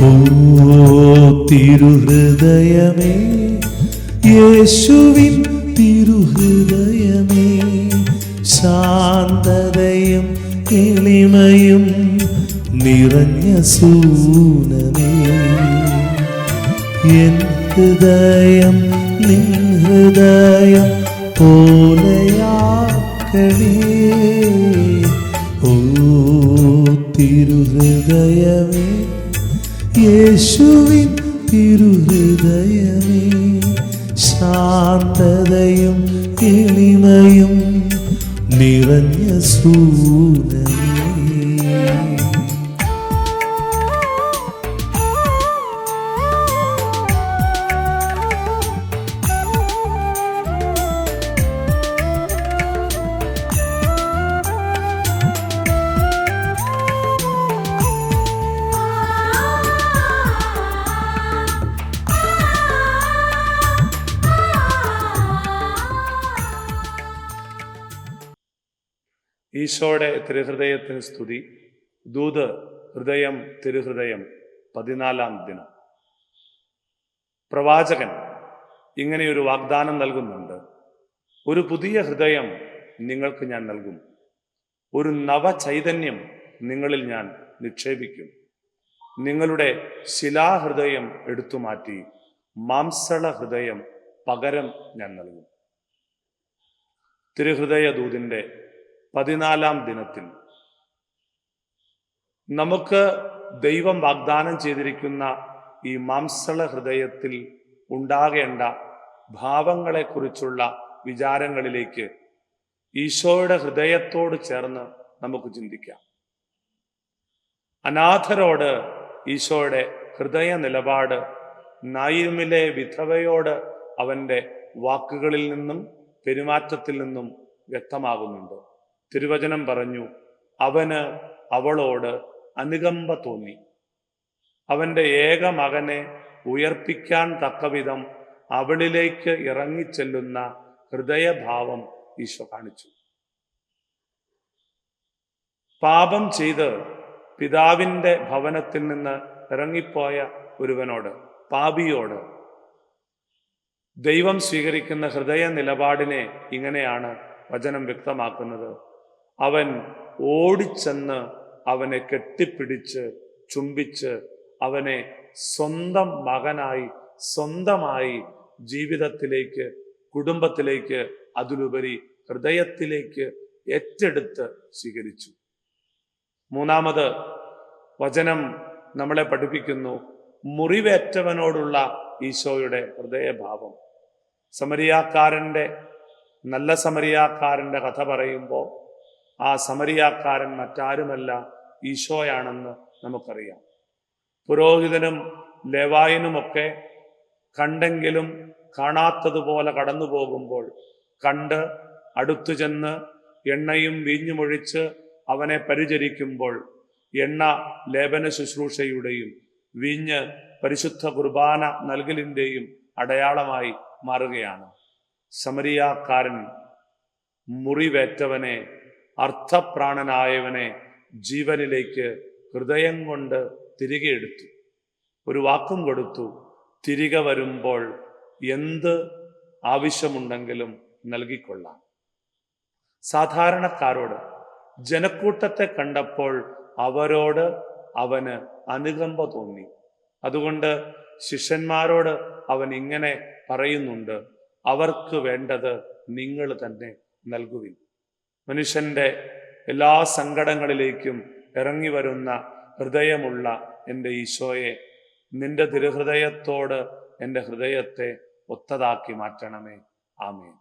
ഓ തിരുഹൃദയമേ, യേശുവിൻ തിരുഹൃദയമേ, ശാന്തതയും എളിമയും നിറഞ്ഞ സൂനമേ, എൻ ഹൃദയം നിൻ ഹൃദയം പോലെയാക്കണേ. ഓ തിരുഹൃദയമേ, യേശുവിൻ തിരുഹൃദയമേ, ശാന്തതയും എളിമയും നിറഞ്ഞ സൂനമേ. ഈശോയുടെ തിരുഹൃദയത്തിന് സ്തുതി. ദൂത് ഹൃദയം തിരുഹൃദയം 14-ാം ദിനം. പ്രവാചകൻ ഇങ്ങനെയൊരു വാഗ്ദാനം നൽകുന്നുണ്ട്. ഒരു പുതിയ ഹൃദയം നിങ്ങൾക്ക് ഞാൻ നൽകും, ഒരു നവചൈതന്യം നിങ്ങളിൽ ഞാൻ നിക്ഷേപിക്കും. നിങ്ങളുടെ ശിലാഹൃദയം എടുത്തുമാറ്റി മാംസള ഹൃദയം പകരം ഞാൻ നൽകും. തിരുഹൃദയ ദൂതിൻ്റെ 14-ാം ദിനത്തിൽ നമുക്ക് ദൈവം വാഗ്ദാനം ചെയ്തിരിക്കുന്ന ഈ മാംസള ഹൃദയത്തിൽ ഉണ്ടാകേണ്ട ഭാവങ്ങളെക്കുറിച്ചുള്ള വിചാരങ്ങളിലേക്ക് ഈശോയുടെ ഹൃദയത്തോട് ചേർന്ന് നമുക്ക് ചിന്തിക്കാം. അനാഥരോട് ഈശോയുടെ ഹൃദയ നിലപാട് നായിമിലെ വിധവയോട് അവൻ്റെ വാക്കുകളിൽ നിന്നും പെരുമാറ്റത്തിൽ നിന്നും വ്യക്തമാകുന്നുണ്ട്. തിരുവചനം പറഞ്ഞു, അവന് അവളോട് അനുകമ്പ തോന്നി. അവൻ്റെ ഏക മകനെ ഉയർപ്പിക്കാൻ തക്കവിധം അവളിലേക്ക് ഇറങ്ങിച്ചെല്ലുന്ന ഹൃദയഭാവം ഈശോ കാണിച്ചു. പാപം ചെയ്ത് പിതാവിൻ്റെ ഭവനത്തിൽ നിന്ന് ഇറങ്ങിപ്പോയ ഒരുവനോട്, പാപിയോട് ദൈവം സ്വീകരിക്കുന്ന ഹൃദയ നിലപാടിനെ ഇങ്ങനെയാണ് വചനം വ്യക്തമാക്കുന്നത്. അവൻ ഓടിച്ചെന്ന് അവനെ കെട്ടിപ്പിടിച്ച് ചുംബിച്ച് അവനെ സ്വന്തം മകനായി, സ്വന്തമായി ജീവിതത്തിലേക്ക്, കുടുംബത്തിലേക്ക്, അതിലുപരി ഹൃദയത്തിലേക്ക് ഏറ്റെടുത്ത് സ്വീകരിച്ചു. മൂന്നാമത് വചനം നമ്മളെ പഠിപ്പിക്കുന്നു മുറിവേറ്റവനോടുള്ള ഈശോയുടെ ഹൃദയഭാവം. നല്ല സമരിയാക്കാരൻ്റെ കഥ പറയുമ്പോൾ ആ സമരിയാക്കാരൻ മറ്റാരുമല്ല, ഈശോയാണെന്ന് നമുക്കറിയാം. പുരോഹിതനും ലേവായനുമൊക്കെ കണ്ടെങ്കിലും കാണാത്തതുപോലെ കടന്നു പോകുമ്പോൾ കണ്ട് അടുത്തു ചെന്ന് എണ്ണയും വീഞ്ഞുമൊഴിച്ച് അവനെ പരിചരിക്കുമ്പോൾ എണ്ണ ലേപന ശുശ്രൂഷയുടെയും വീഞ്ഞ് പരിശുദ്ധ കുർബാന നൽകലിൻ്റെയും അടയാളമായി മാറുകയാണ്. സമരിയാക്കാരൻ മുറിവേറ്റവനെ, അർത്ഥപ്രാണനായവനെ ജീവനിലേക്ക് ഹൃദയം കൊണ്ട് തിരികെ എടുത്തു. ഒരു വാക്കും കൊടുത്തു, തിരികെ വരുമ്പോൾ എന്ത് ആവശ്യമുണ്ടെങ്കിലും നൽകിക്കൊള്ളാം. സാധാരണക്കാരോട്, ജനക്കൂട്ടത്തെ കണ്ടപ്പോൾ അവരോട് അവന് അനുകമ്പ തോന്നി. അതുകൊണ്ട് ശിഷ്യന്മാരോട് അവൻ ഇങ്ങനെ പറയുന്നുണ്ട്, അവർക്ക് വേണ്ടത് നിങ്ങൾ തന്നെ നൽകുവിൻ. മനുഷ്യൻ്റെ എല്ലാ സങ്കടങ്ങളിലേക്കും ഇറങ്ങി വരുന്ന ഹൃദയമുള്ള എൻ്റെ ഈശോയെ, നിന്റെ തിരുഹൃദയത്തോട് എൻ്റെ ഹൃദയത്തെ ഒത്തതാക്കി മാറ്റണമേ. ആമേൻ.